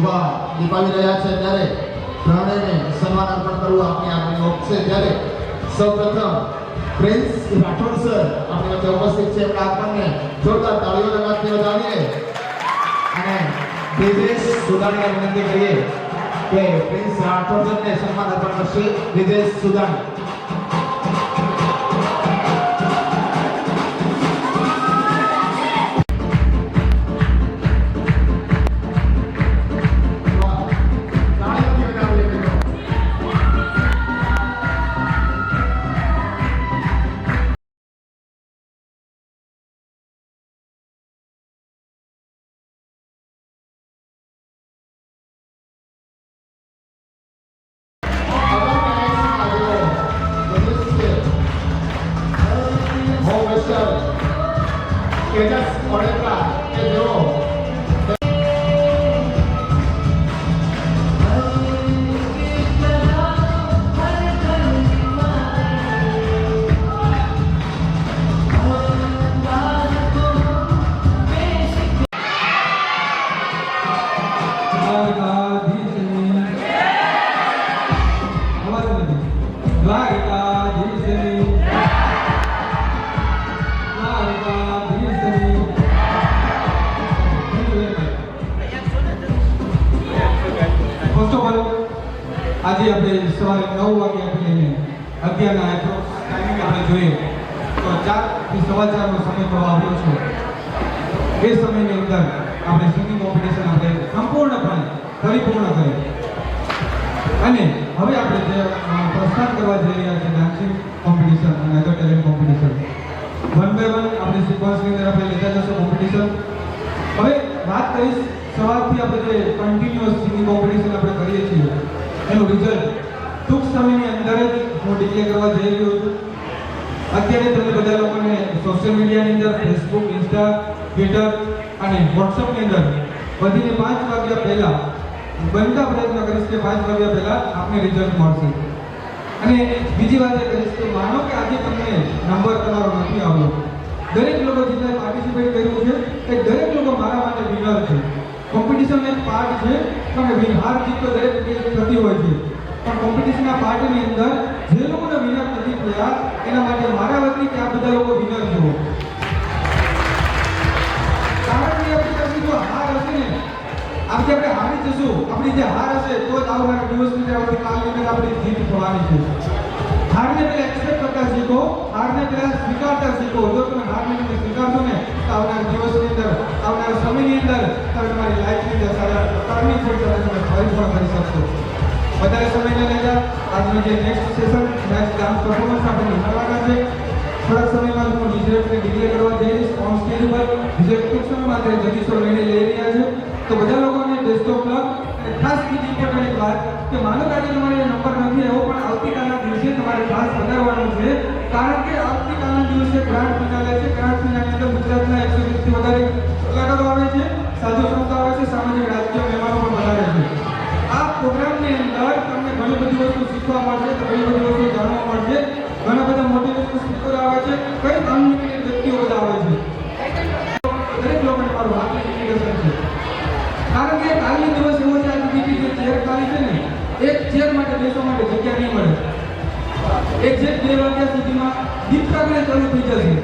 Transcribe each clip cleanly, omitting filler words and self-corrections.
શોભા દીપાવી રહ્યા છે ત્યારે ત્રણેયને સન્માન અર્પણ કરવું આપણી આગળ યોગ છે ત્યારે સૌપ્રથમ પ્રિન્સ રાઠોડ સર આપણી વચ્ચે ઉપસ્થિત છે એમના આગમનને જોરદાર તાળીઓ લગાવીને વધાવીએ અને બ્રિજેશ સુદાણીને વિનંતી કરીએ કે પ્રિન્સ રાઠોડ સરને સન્માન અર્પણ કરશે. Brijesh Sudani Kejas Odeka Kejo આજે આપણે સવારે 9 વાગે આપણે 11 ના ટાઈમિંગ આપણે જોઈએ તો 4 થી 4:15 નો સમય થવા આવ્યો છે. એ સમયની અંદર આપણે સિંગિંગ કોમ્પિટિશન આપણે સંપૂર્ણપણે પરિપૂર્ણ કરી અને હવે આપણે જે પ્રસ્થાન કરવા જઈ રહ્યા છીએ ડાન્સિંગ કોમ્પિટિશન અને અધર ટેલેન્ટ કોમ્પિટિશન 1 બાય 1 આપણે સિક્વન્સની અંદર આપણે લેતા જશું કોમ્પિટિશન. હવે વાત કરીશ સવારથી આપણે જે કન્ટિન્યુઅસ સિંગિંગ કોમ્પિટિશન આપણે કરીએ છીએ એનું રિઝલ્ટ ટૂંક સમયની અંદર જ હું ડિક્લેર કરવા જઈ રહ્યો છું. અત્યારે તમે બધા લોકોને સોશિયલ મીડિયાની અંદર ફેસબુક, ઇન્સ્ટા, ટ્વિટર અને વોટ્સઅપની અંદર વધીને 5 વાગ્યા પહેલા બનતા પ્રયત્ન કરીશ કે 5 વાગ્યા પહેલા આપને રિઝલ્ટ મળશે. અને બીજી વાત એ કરીશ કે માનો કે આજે તમને નંબર તમારો નથી આવ્યો, દરેક લોકો જેટલા પાર્ટિસિપેટ કર્યું છે એ દરેક લોકો મારા માટે વિનર છે. કોમ્પિટિશન એક પાર્ટ છે પણ હાર જીત તો દરેક થતી હોય છે, પણ કોમ્પિટિશનના પાર્ટની અંદર જે લોકોને વિનર નથી થયા એના માટે મારા વતી કે આ બધા લોકો વિનર જુઓ. કારણ કે આપણી જો હાર હશે ને આજે આપણે હારી જશું, આપણી જે હાર હશે તો જ આવનારા દિવસની અંદર આપણી કાલની અંદર આપણી જીત થવાની છે. હારને પહેલા એક્સેપ્ટ કરતા શીખો, હારને પહેલા સ્વીકારતા શીખો. જો તમે હારને તમે સ્વીકારશો ને તો આવનારા દિવસની અંદર આવનારા સમયની અંદર તમે તમારી લાઈફની અંદર સારા ટર્નિંગ પોઈન્ટ તમે પરિપૂર્ણ કરી શકશો. વધારે સમય ન લેતા આજનું જે next session next dance performance આપણે નિહાળવાના છે. થોડાક સમયમાં હું રિઝલ્ટને ડિક્લેર કરવા જઈ રહીશ ઓન સ્ટેજ ઉપર. રિઝલ્ટ ટૂંક સમયમાં આપણે જગીશો લઈને લઈ રહ્યા છે. તો બધા લોકોને બેસ્ટ ઓફ લક. અને ખાસ બીજી ઇમ્પોર્ટન્ટ એક વાત કે માનો કે આજે તમારે નંબર નથી આવ્યો પણ આવતીકાલના દિવસે તમારે ખાસ વધારવાનું છે, કારણ કે આવતીકાલના દિવસે ગ્રાન્ડ ફિનાલે છે. ગ્રાન્ડ ફિનાલેની અંદર ગુજરાતના 120 થી વધારે કલાકારો આવે છે, સાધુ સંતો આવે છે, સામાજિક રાજકીય મહેમાનો પણ વધારે છે. આ પ્રોગ્રામની અંદર તમને ઘણી બધી વસ્તુ શીખવા મળશે, ઘણી બધી વસ્તુ જાણવા મળશે, ઘણા બધા મોટિવેશનલ સ્પીકરો આવે છે, કઈ અનલિમિટેડ વ્યક્તિઓ બધા આવે છે. દરેક લોકોને મારું હાર્દિક ઇન્વિટેશન છે, કારણ કે કાલનો દિવસ એવો છે આજે બીજી જે ચેર ખાલી છે ને એક ચેર માટે બેસવા માટે જગ્યા નહીં મળે. એક્ઝેક્ટ 2 વાગ્યા સુધીમાં દીપ પ્રાગટ્ય ચાલુ થઈ જશે.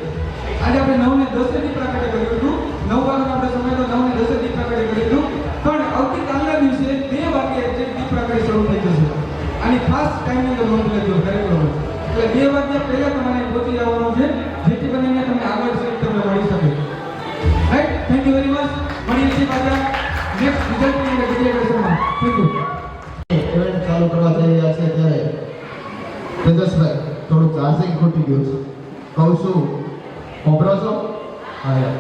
આજે આપણે 9 ને 10 દીપ પ્રાગટ્ય કર્યું હતું, 9 વાગ્યાનો આપણે સમય તો 9 ને 10 દીપ પ્રાગટ્ય કર્યું હતું, પણ આવતીકાલના દિવસે 2 વાગ્યે એક્ઝેક્ટ દીપ પ્રાગટ્ય શરૂ થઈ જશે. આની ખાસ ટાઈમની અંદર નોંધ લેજો દરેક લોકો. એટલે 2 વાગ્યા પહેલા તમારે પહોંચી જવાનું છે જેથી કરીને તમને આગળ સીટ તમને મળી શકે. Right, thank you very much. મળીએ છીએ પાછા નેક્સ્ટ રિઝલ્ટની અંદર ડિક્લેરેશનમાં. Thank you. ઇવેન્ટ ચાલુ કરવા જઈ રહ્યા છે ત્યારે તેજસભાઈ થોડું ચાર્જિંગ ખૂટી ગયું છે. કહું છું ખોબરો છો? હા.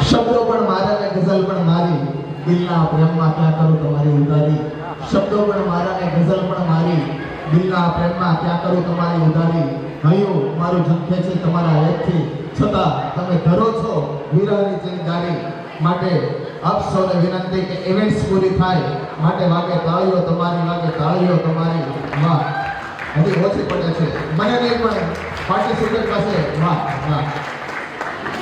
શબ્દો પણ મારા ને ગઝલ પણ મારી, દિલના પ્રેમમાં ક્યાં કરું તમારી ઉધારી. શબ્દો પણ મારા ને ગઝલ પણ મારી, દિલના પ્રેમમાં ક્યાં કરું તમારી ઉધારી. હૈયું મારું ઝંખે છે તમારા હેતથી, છતાં તમે ધરો છો વિરહની ચિંગારી. માટે આપ સૌને વિનંતી કે ઇવેન્ટ્સ પૂરી થાય માટે વાગે તાળીઓ તમારી, વાગે તાળીઓ તમારી. વાહ, હજી ઓછી પડે છે મને નહીં પણ પાર્ટિસિપેટ પાસે. વાહ વાહ.